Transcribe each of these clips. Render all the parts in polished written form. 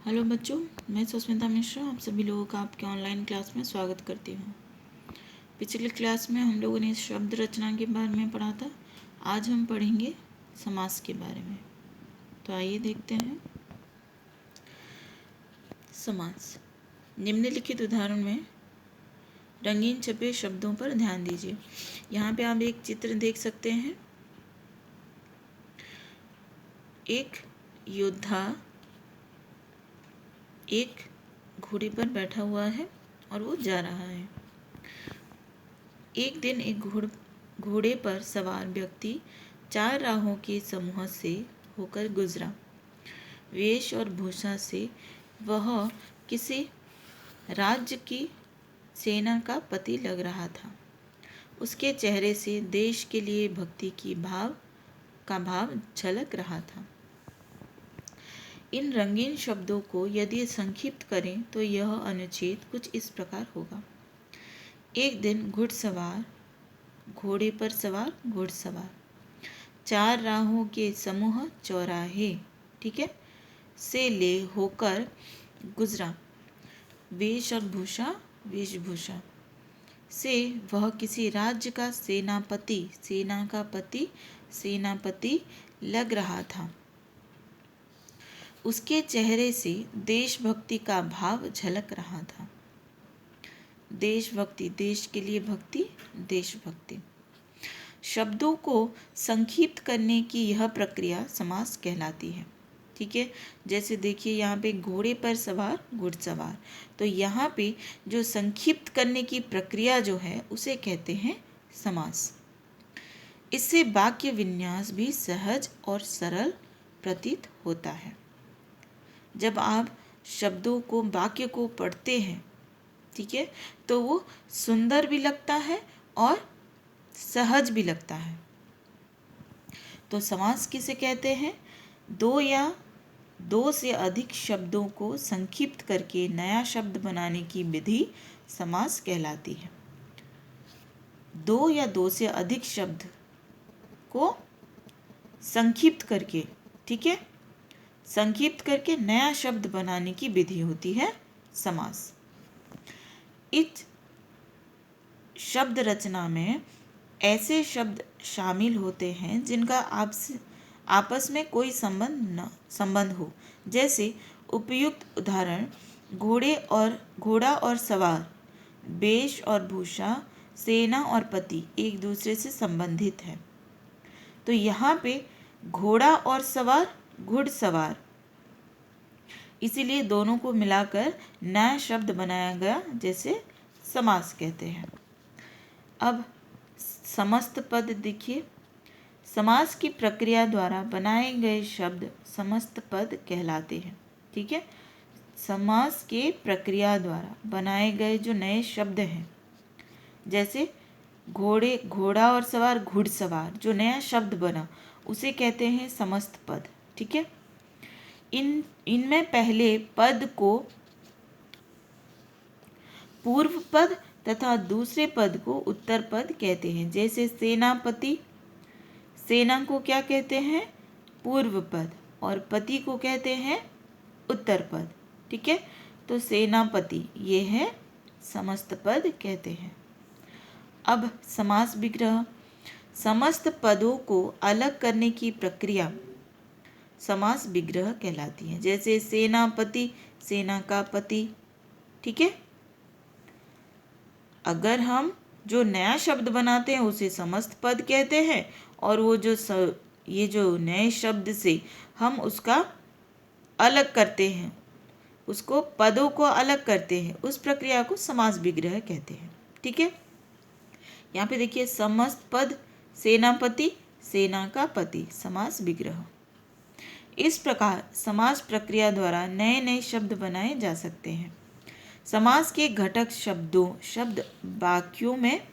Hello बच्चों, मैं सुष्मिता मिश्रा आप सभी लोगों का आपके ऑनलाइन क्लास में स्वागत करती हूँ। पिछली क्लास में हम लोगों ने शब्द रचना के बारे में पढ़ा था। आज हम पढ़ेंगे समास के बारे में। तो आइए देखते हैं। समास। निम्नलिखित उदाहरण में रंगीन छपे शब्दों पर ध्यान दीजिए। यहाँ पे आप एक चित्र देख सकते हैं। एक योद्धा एक घोड़े पर बैठा हुआ है और वो जा रहा है। एक दिन एक घोड़े पर सवार व्यक्ति 4 राहों के समूह से होकर गुजरा। वेश और भूषा से वह किसी राज्य की सेना का पति लग रहा था। उसके चेहरे से देश के लिए भक्ति की भाव झलक रहा था। इन रंगीन शब्दों को यदि संक्षिप्त करें तो यह अनुच्छेद कुछ इस प्रकार होगा। एक दिन घुड़सवार घोड़े पर सवार घुड़सवार 4 राहों के समूह चौराहे, ठीक है, से ले होकर गुजरा। वेश और भूषा वेशभूषा से वह किसी राज्य का सेनापति लग रहा था। उसके चेहरे से देशभक्ति का भाव झलक रहा था। देशभक्ति, देश के लिए भक्ति, देशभक्ति। शब्दों को संक्षिप्त करने की यह प्रक्रिया समास कहलाती है। ठीक है, जैसे देखिए यहाँ पे घोड़े पर सवार घुड़सवार, तो यहाँ पे जो संक्षिप्त करने की प्रक्रिया जो है उसे कहते हैं समास। इससे वाक्य विन्यास भी सहज और सरल प्रतीत होता है। जब आप शब्दों को, वाक्य को पढ़ते हैं, ठीक है, तो वो सुंदर भी लगता है और सहज भी लगता है। तो समास किसे कहते हैं? दो या दो से अधिक शब्दों को संक्षिप्त करके नया शब्द बनाने की विधि समास कहलाती है। दो या दो से अधिक शब्द को संक्षिप्त करके, ठीक है, संक्षिप्त करके नया शब्द बनाने की विधि होती है समास। इस शब्द रचना में ऐसे शब्द शामिल होते हैं जिनका आपस में कोई संबंध हो। जैसे उपयुक्त उदाहरण घोड़ा और सवार, वेश और भूषा, सेना और पति एक दूसरे से संबंधित है। तो यहाँ पे घोड़ा और सवार घुड़सवार, इसीलिए दोनों को मिलाकर नया शब्द बनाया गया, जैसे समास कहते हैं। अब समस्त पद देखिए। समास की प्रक्रिया द्वारा बनाए गए शब्द समस्त पद कहलाते हैं। ठीक है, समास के प्रक्रिया द्वारा बनाए गए जो नए शब्द हैं, जैसे घोड़ा और सवार घुड़सवार, जो नया शब्द बना उसे कहते हैं समस्त पद। ठीक है, इनमें पहले पद को पूर्व पद तथा दूसरे पद को उत्तर पद कहते हैं। जैसे सेनापति, सेना को क्या कहते हैं? पूर्व पद, और पति को कहते हैं उत्तर पद। ठीक है, तो सेनापति ये है समस्त पद कहते हैं। अब समास विग्रह। समस्त पदों को अलग करने की प्रक्रिया समास विग्रह कहलाती है। जैसे सेनापति, सेना का पति। ठीक है, अगर हम जो नया शब्द बनाते हैं उसे समस्त पद कहते हैं, और वो ये जो नए शब्द से हम उसका अलग करते हैं, उसको पदों को अलग करते हैं, उस प्रक्रिया को समास विग्रह कहते हैं। ठीक है, यहाँ पे देखिए समस्त पद, सेनापति, सेना का पति, समास विग्रह। इस प्रकार समास प्रक्रिया द्वारा नए नए शब्द बनाए जा सकते हैं। समास के घटक शब्द वाक्यों में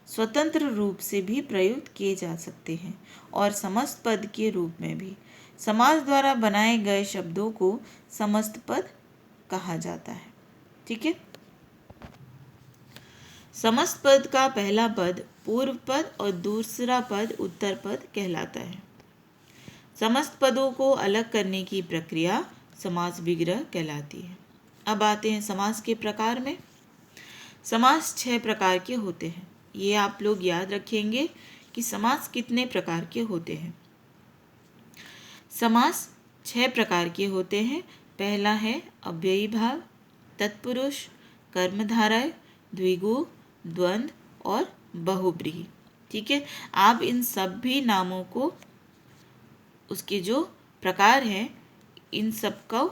स्वतंत्र रूप से भी प्रयुक्त किए जा सकते हैं और समस्त पद के रूप में भी। समास द्वारा बनाए गए शब्दों को समस्त पद कहा जाता है। ठीक है, समस्त पद का पहला पद पूर्व पद और दूसरा पद उत्तर पद कहलाता है। समस्त पदों को अलग करने की प्रक्रिया समास विग्रह कहलाती है। अब आते हैं समास के प्रकार में। समास 6 प्रकार के होते हैं। ये आप लोग याद रखेंगे कि समास कितने प्रकार के होते हैं। समास 6 प्रकार के होते हैं। पहला है अव्ययी भाव, तत्पुरुष, कर्मधारय, द्विगु, द्वंद्व और बहुब्रीहि। ठीक है, आप इन सभी नामों को, उसके जो प्रकार हैं, इन सब को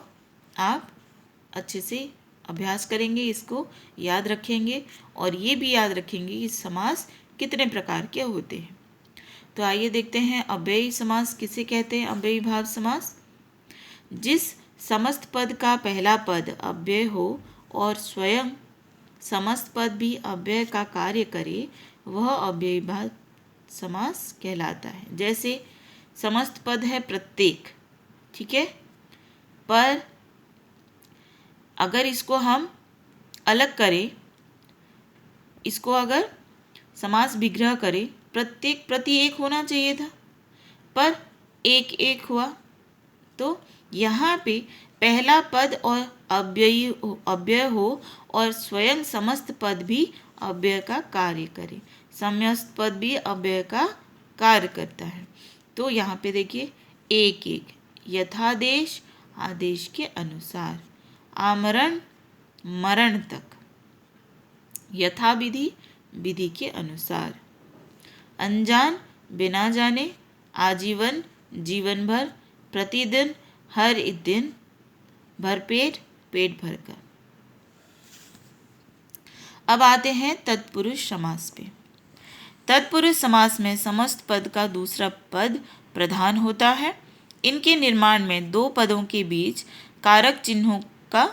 आप अच्छे से अभ्यास करेंगे, इसको याद रखेंगे और ये भी याद रखेंगे कि समास कितने प्रकार के होते हैं। तो आइए देखते हैं अव्ययी समास किसे कहते हैं। अव्ययी भाव समास, जिस समस्त पद का पहला पद अव्यय हो और स्वयं समस्त पद भी अव्यय का कार्य करे, वह अव्ययी भाव समास कहलाता है। जैसे समस्त पद है प्रत्येक, ठीक है, पर अगर इसको हम अलग करें, इसको अगर समास विग्रह करें, प्रत्येक प्रति एक होना चाहिए था, पर एक एक हुआ। तो यहाँ पे पहला पद और अव्यय हो और स्वयं समस्त पद भी अव्यय का कार्य करे, समस्त पद भी अव्यय का कार्य करता है। तो यहाँ पे देखिए एक एक, यथादेश आदेश के अनुसार, आमरण मरण तक, यथा विधि विधि के अनुसार, अनजान बिना जाने, आजीवन जीवन भर, प्रतिदिन हर एक दिन, भरपेट पेट भरकर। अब आते हैं तत्पुरुष समास पे। तत्पुरुष समास में समस्त पद का दूसरा पद प्रधान होता है। इनके निर्माण में दो पदों के बीच कारक चिन्हों का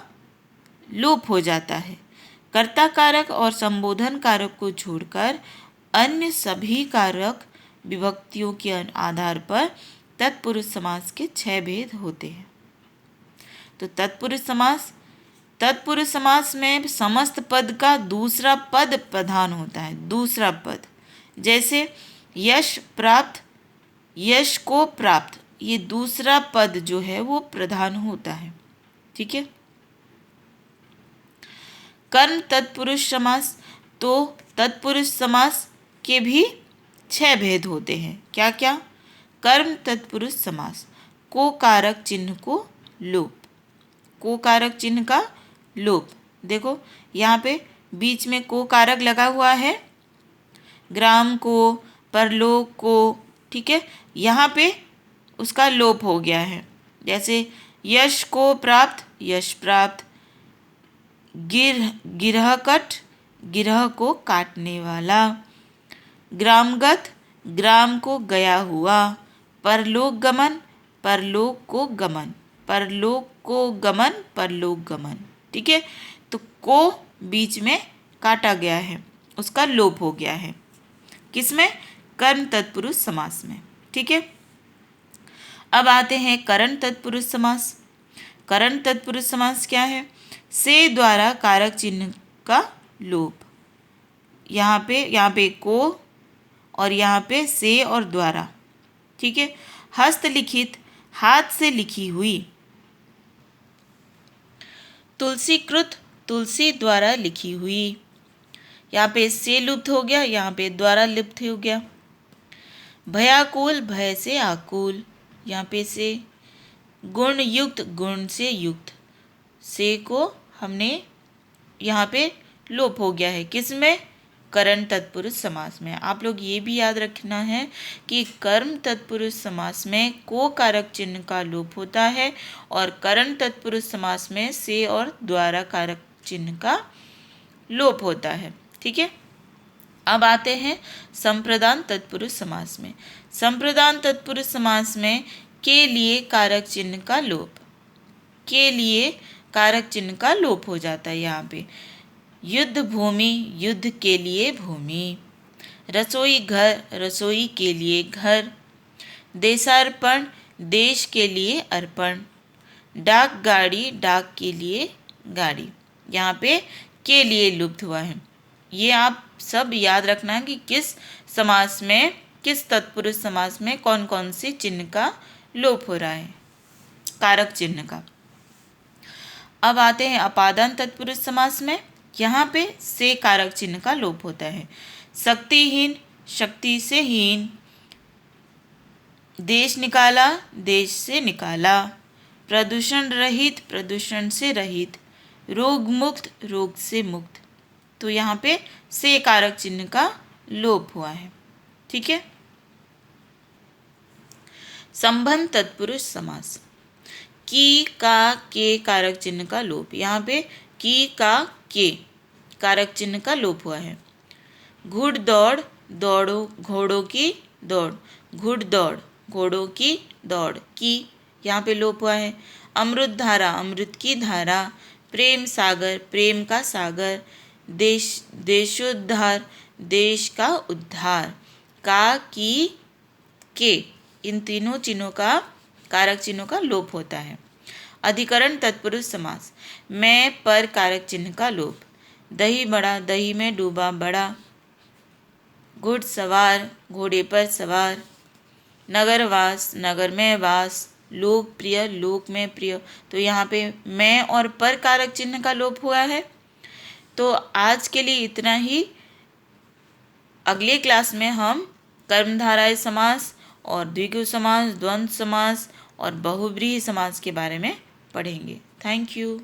लोप हो जाता है। कर्ता कारक और संबोधन कारक को छोड़कर अन्य सभी कारक विभक्तियों के आधार पर तत्पुरुष समास के 6 भेद होते हैं। तो तत्पुरुष समास में समस्त पद का दूसरा पद प्रधान होता है। दूसरा पद, जैसे यश प्राप्त, यश को प्राप्त, ये दूसरा पद जो है वो प्रधान होता है। ठीक है। कर्म तत्पुरुष समास, तो तत्पुरुष समास के भी 6 भेद होते हैं। क्या क्या? कर्म तत्पुरुष समास, को कारक चिन्ह को लोप, को कारक चिन्ह का लोप। देखो यहाँ पे बीच में को कारक लगा हुआ है, ग्राम को, परलोक को, ठीक है, यहाँ पे उसका लोप हो गया है। जैसे यश को प्राप्त, यश प्राप्त, गिरह कट, गिरह को काटने वाला, ग्रामगत, ग्राम को गया हुआ, परलोक गमन, परलोक को गमन, परलोक को गमन, परलोक गमन। ठीक है, तो को बीच में काटा गया है, उसका लोप हो गया है। किसमें? कर्म तत्पुरुष समास में। ठीक है। अब आते हैं करण तत्पुरुष समास। करण तत्पुरुष समास क्या है? से द्वारा कारक चिन्ह का लोप। यहाँ पे को और यहाँ पे से और द्वारा। ठीक है। हस्तलिखित, हाथ से लिखी हुई। तुलसीकृत, तुलसी द्वारा लिखी हुई। यहाँ पे से लुप्त हो गया, यहाँ पे द्वारा लुप्त हो गया। भयाकुल, भय से आकुल, यहाँ पे से। गुण युक्त, गुण से युक्त, से को हमने यहाँ पे लोप हो गया है। किसमें? करण तत्पुरुष समास में। आप लोग ये भी याद रखना है कि कर्म तत्पुरुष समास में को कारक चिन्ह का लोप होता है और करण तत्पुरुष समास में से और द्वारा कारक चिन्ह का लोप होता है। ठीक है। अब आते हैं संप्रदान तत्पुरुष समास में। संप्रदान तत्पुरुष समास में के लिए कारक चिन्ह का लोप, के लिए कारक चिन्ह का लोप हो जाता है। यहाँ पे युद्ध भूमि, युद्ध के लिए भूमि। रसोई घर, रसोई के लिए घर। देशार्पण, देश के लिए अर्पण। डाक गाड़ी, डाक के लिए गाड़ी। यहाँ पे के लिए लुप्त हुआ है। ये आप सब याद रखना कि किस समास में, किस तत्पुरुष समास में कौन कौन से चिन्ह का लोप हो रहा है, कारक चिन्ह का। अब आते हैं अपादान तत्पुरुष समास में। यहाँ पे से कारक चिन्ह का लोप होता है। शक्तिहीन, शक्ति से हीन। देश निकाला, देश से निकाला। प्रदूषण रहित, प्रदूषण से रहित। रोग मुक्त, रोग से मुक्त। तो यहाँ पे से कारक चिन्ह का लोप हुआ है। ठीक है। संबंध तत्पुरुष समास। की, का, के कारक चिन्ह का लोप। यहाँ पे की, का, के कारक चिन्ह का लोप हुआ है। घुड़ दौड़, दौड़ो, घोड़ों की दौड़। घुड़ दौड़, घोड़ों की दौड़। की यहाँ पे लोप हुआ है। अमृत धारा, अमृत की धारा। प्रेम सागर, प्रेम का सागर। देशोद्धार, देश का उद्धार। का, की, के इन तीनों चिन्हों का कारक चिन्हों का लोप होता है। अधिकरण तत्पुरुष समास। मैं पर कारक चिन्ह का लोप। दही बड़ा, दही में डूबा बड़ा। घुड़सवार, घोड़े पर सवार। नगरवास, नगर में वास। लोकप्रिय, लोक में प्रिय। तो यहाँ पे मैं और पर कारक चिन्ह का लोप हुआ है। तो आज के लिए इतना ही। अगले क्लास में हम कर्मधारय समास और द्विगु समास, द्वंद्व समास और बहुव्रीहि समास के बारे में पढ़ेंगे। Thank you.